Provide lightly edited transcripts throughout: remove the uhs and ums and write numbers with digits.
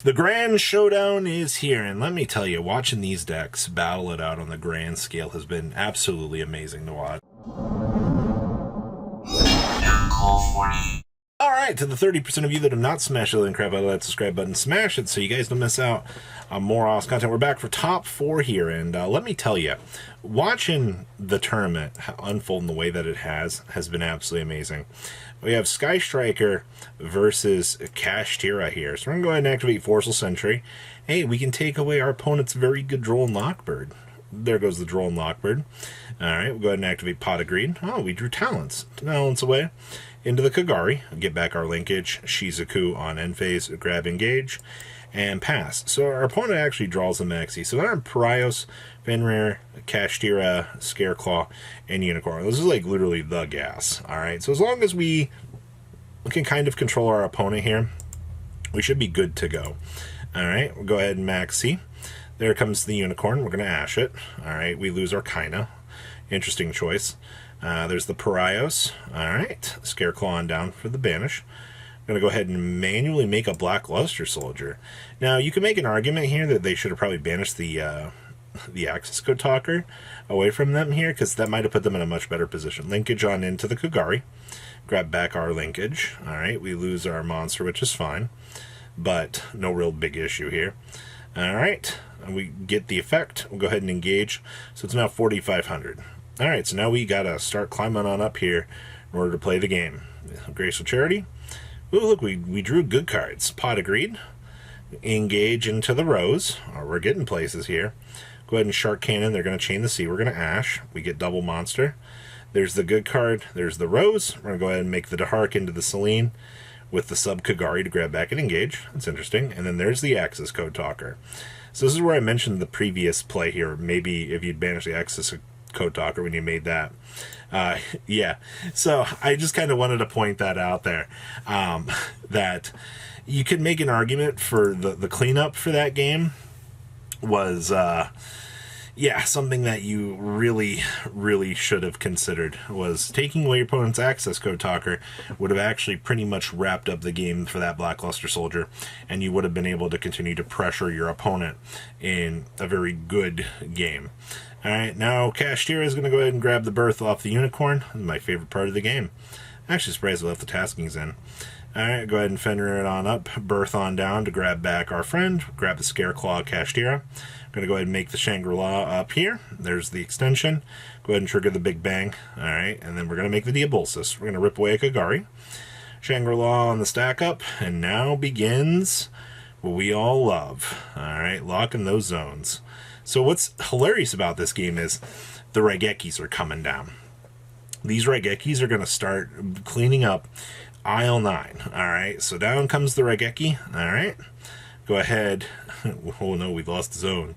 The Grand Showdown is here, and let me tell you, watching these decks battle it out on the grand scale has been absolutely amazing to watch. Alright, to the 30% of you that have not smashed the crap out of that subscribe button, smash it so you guys don't miss out on more awesome content. We're back for top 4 here, and let me tell you, watching the tournament unfold in the way that it has been absolutely amazing. We have Sky Striker versus Kashtira here. So we're going to go ahead and activate Forceful Sentry. Hey, we can take away our opponent's very good Droll and Lockbird. There goes the Droll and Lockbird. Alright, we'll go ahead and activate Pot of Greed. Oh, we drew Talents. Talents away into the Kagari. Get back our linkage. Shizuku on end phase. Grab Engage. And pass. So our opponent actually draws a Maxi. So they're on Parios, Fenrir, Kashtira, Scareclaw, and Unicorn. This is like literally the gas. Alright, so as long as we can kind of control our opponent here, we should be good to go. Alright, we'll go ahead and Maxi. There comes the Unicorn. We're going to Ash it. Alright, we lose our Kaina. Interesting choice. There's the Parios. Alright, Scareclaw on down for the Banish. I'm going to go ahead and manually make a Black Luster Soldier. Now, you can make an argument here that they should have probably banished the Access Code Talker away from them here, because that might have put them in a much better position. Linkage on into the Kagari. Grab back our linkage. Alright, we lose our monster, which is fine, but no real big issue here. Alright, we get the effect. We'll go ahead and engage. So it's now 4,500. Alright, so now we got to start climbing on up here in order to play the game. Graceful Charity. Ooh, look, we drew good cards. Pot of Greed. Engage into the Rose. Oh, we're getting places here. Go ahead and Shark Cannon. They're going to Chain the Sea. We're going to Ash. We get double monster. There's the good card. There's the Rose. We're going to go ahead and make the Dahark into the Selene with the sub Kagari to grab back and engage. That's interesting. And then there's the Access Code Talker. So this is where I mentioned the previous play here. Maybe if you'd banish the Access Code Talker when you made that. Yeah, so I just kind of wanted to point that out there, that you could make an argument for the cleanup for that game was, yeah, something that you really should have considered, was taking away your opponent's Access Code Talker would have actually pretty much wrapped up the game for that Black Luster Soldier, and you would have been able to continue to pressure your opponent in a very good game. Alright, now Kashtira is going to go ahead and grab the Birth off the Unicorn. My favorite part of the game. I'm actually surprised I left the taskings in. Alright, go ahead and Fenrir it on up. Birth on down to grab back our friend. Grab the Scareclaw Kashtira. I'm going to go ahead and make the Shangri-La up here. There's the extension. Go ahead and trigger the Big Bang. Alright, and then we're going to make the Diabolsis. We're going to rip away a Kagari. Shangri-La on the stack up. And now begins what we all love. Alright, locking those zones. So what's hilarious about this game is the Raigekis are coming down. These Raigekis are going to start cleaning up aisle 9. Alright, so down comes the Raigeki. Alright, go ahead. Oh no, we lost the zone.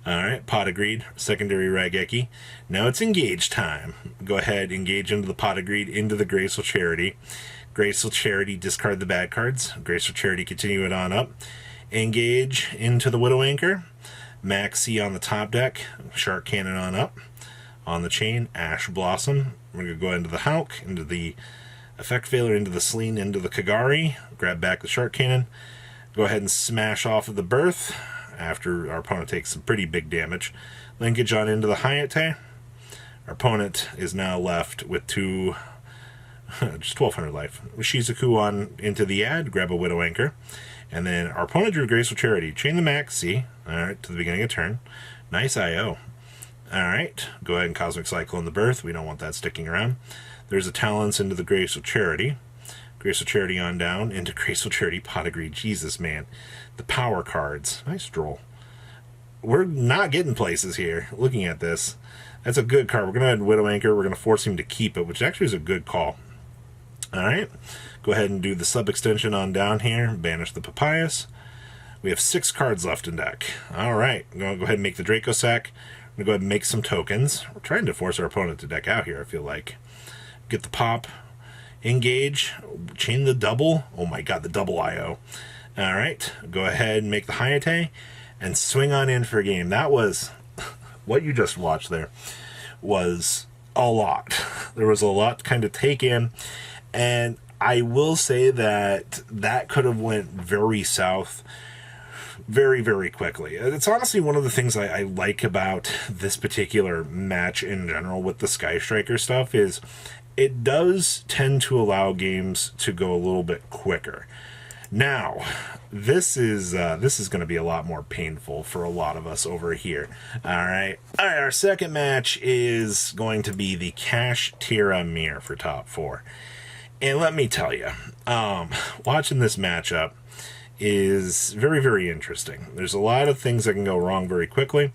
Alright, Pot of Greed, secondary Raigeki. Now it's engage time. Go ahead, engage into the Pot of Greed, into the Graceful Charity. Graceful Charity, discard the bad cards. Graceful Charity, continue it on up. Engage into the Widow Anchor. Maxi on the top deck, Shark Cannon on up. On the chain, Ash Blossom. We're going to go into the Hulk, into the Effect Failure, into the Selene, into the Kagari. Grab back the Shark Cannon. Go ahead and smash off of the Birth after our opponent takes some pretty big damage. Linkage on into the Hayate. Our opponent is now left with just 1,200 life. Shizuku on into the ad, grab a Widow Anchor. And then our opponent drew Graceful Charity. Chain the Maxi, alright, to the beginning of turn. Nice IO. Alright, go ahead and Cosmic Cycle in the Birth. We don't want that sticking around. There's a Talents into the Graceful Charity. Graceful Charity on down into Graceful Charity Pot of Greed. Jesus, man. The power cards. Nice Droll. We're not getting places here looking at this. That's a good card. We're going to add Widow Anchor. We're going to force him to keep it, which actually is a good call. Alright, go ahead and do the sub-extension on down here. Banish the Papyrus. We have 6 cards left in deck. Alright, I'm going to go ahead and make the Draco Sack. I'm going to go ahead and make some tokens. We're trying to force our opponent to deck out here, I feel like. Get the pop. Engage. Chain the double. Oh my god, the double IO. Alright, go ahead and make the Hayate. And swing on in for a game. That was... what you just watched there was a lot. There was a lot to kind of take in. And I will say that that could have went very south very, very quickly. It's honestly one of the things I like about this particular match in general with the Sky Striker stuff is it does tend to allow games to go a little bit quicker. Now, this is going to be a lot more painful for a lot of us over here. All right. Our second match is going to be the Cash Tira Mir for top 4. And let me tell you, watching this matchup is very, very interesting. There's a lot of things that can go wrong very quickly.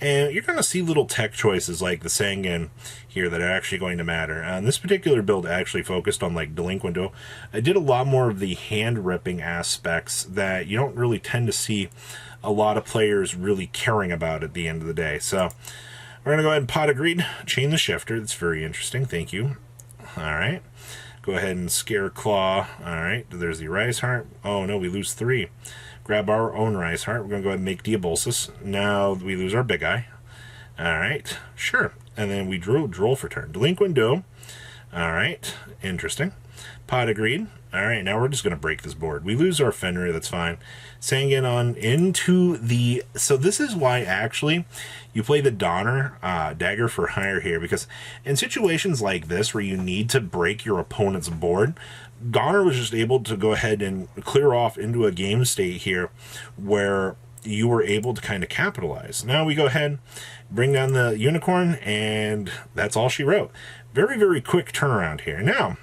And you're going to see little tech choices like the Sangan here that are actually going to matter. This particular build actually focused on like Delinquent Duo. I did a lot more of the hand ripping aspects that you don't really tend to see a lot of players really caring about at the end of the day. So we're going to go ahead and Pot of Greed, chain the shifter. That's very interesting. Thank you. All right. Go ahead and Scare Claw. All right. There's the Rise Heart. Oh, no, we lose 3. Grab our own Rise Heart. We're going to go ahead and make Diabolsis. Now we lose our Big Eye. All right. Sure. And then we droll for turn. Delinquent Duo. All right. Interesting. Pot of Greed. All right. Now we're just going to break this board. We lose our Fenrir. That's fine. Sangan on into the... So this is why, actually, you play the Donner Dagger for Hire here. Because in situations like this where you need to break your opponent's board... Donner was just able to go ahead and clear off into a game state here where you were able to kind of capitalize. Now we go ahead, bring down the Unicorn, and that's all she wrote. Very, very quick turnaround here. Now,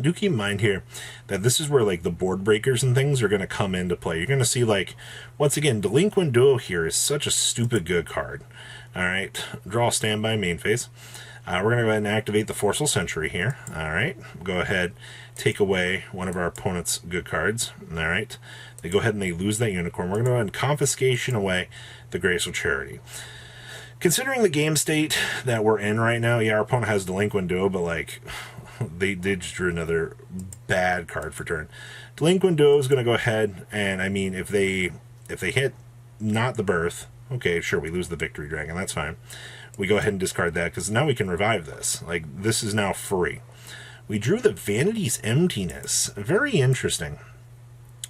do keep in mind here that this is where like the board breakers and things are going to come into play. You're going to see like, once again, Delinquent Duo here is such a stupid good card. All right, draw standby main phase. We're going to go ahead and activate the Forceful Century here. All right, go ahead, take away one of our opponent's good cards. All right, they go ahead and they lose that Unicorn. We're going to go ahead and Confiscation away the Graceful Charity. Considering the game state that we're in right now, yeah, our opponent has Delinquent Duo, but like they just drew another bad card for turn. Delinquent Duo is going to go ahead and, I mean, if they hit not the Birth, okay, sure, we lose the Victory Dragon. That's fine. We go ahead and discard that because now we can revive this. Like, this is now free. We drew the Vanity's Emptiness. Very interesting.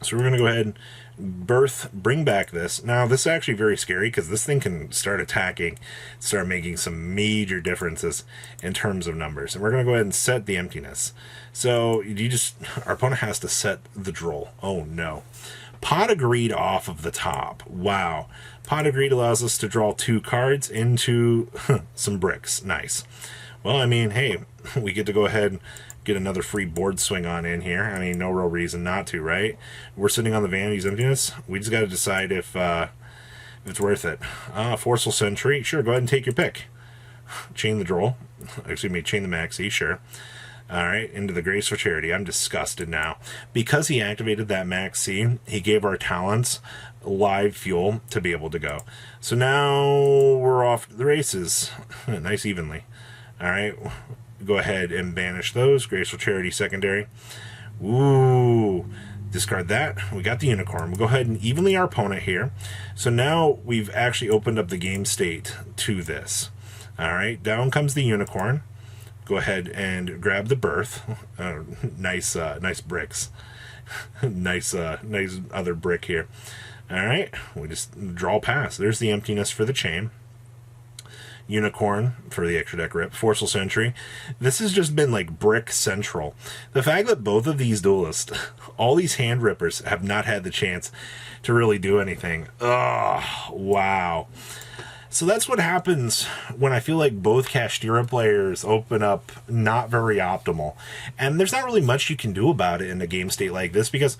So we're going to go ahead and bring back this. Now, this is actually very scary because this thing can start attacking, start making some major differences in terms of numbers. And we're going to go ahead and set the Emptiness. So our opponent has to set the Droll. Oh, no. Pot of Greed off of the top. Wow. Pot of Greed allows us to draw 2 cards into some bricks. Nice. Well, I mean, hey, we get to go ahead and get another free board swing on in here. I mean, no real reason not to, right? We're sitting on the Vanity's Emptiness. We just got to decide if it's worth it. Forceful Century. Sure, go ahead and take your pick. Chain the Droll. Excuse me, chain the Maxi. Sure. All right, into the Graceful Charity. I'm disgusted now. Because he activated that Max C, he gave our talents live fuel to be able to go. So now we're off to the races. Nice evenly. All right, go ahead and banish those. Graceful Charity secondary. Ooh, discard that. We got the Unicorn. We'll go ahead and evenly our opponent here. So now we've actually opened up the game state to this. All right, down comes the Unicorn. Go ahead and grab the Birth. Nice bricks. nice other brick here. All right, we just draw pass. There's the Emptiness for the chain. Unicorn for the extra deck rip. Forceful Century. This has just been like brick central. The fact that both of these duelists, all these hand rippers, have not had the chance to really do anything. Oh, wow. So that's what happens when I feel like both Kashtira players open up not very optimal. And there's not really much you can do about it in a game state like this, because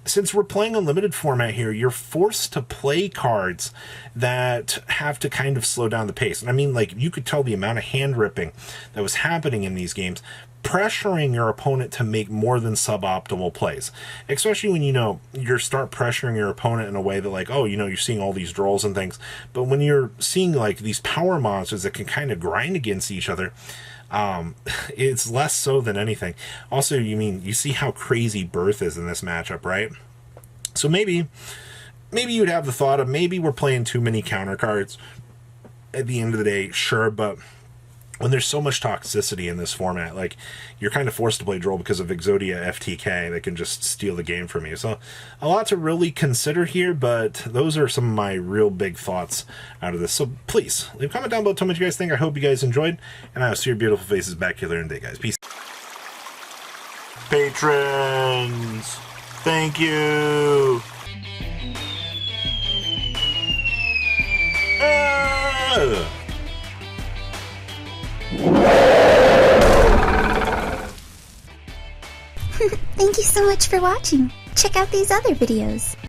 since we're playing unlimited format here, you're forced to play cards that have to kind of slow down the pace. And I mean, like, you could tell the amount of hand ripping that was happening in these games, pressuring your opponent to make more than suboptimal plays, especially when, you start pressuring your opponent in a way that, like, oh, you're seeing all these draws and things, but when you're seeing like these power monsters that can kind of grind against each other, it's less so than anything. Also, you see how crazy Birth is in this matchup, right? So maybe you'd have the thought of maybe we're playing too many counter cards at the end of the day, sure, but when there's so much toxicity in this format, like, you're kind of forced to play Droll because of Exodia FTK that can just steal the game from you. So a lot to really consider here, but those are some of my real big thoughts out of this. So please leave a comment down below, tell me what you guys think. I hope you guys enjoyed, and I'll see your beautiful faces back here later in the day, guys. Peace. Patrons, thank you. Thank you so much for watching. Check out these other videos.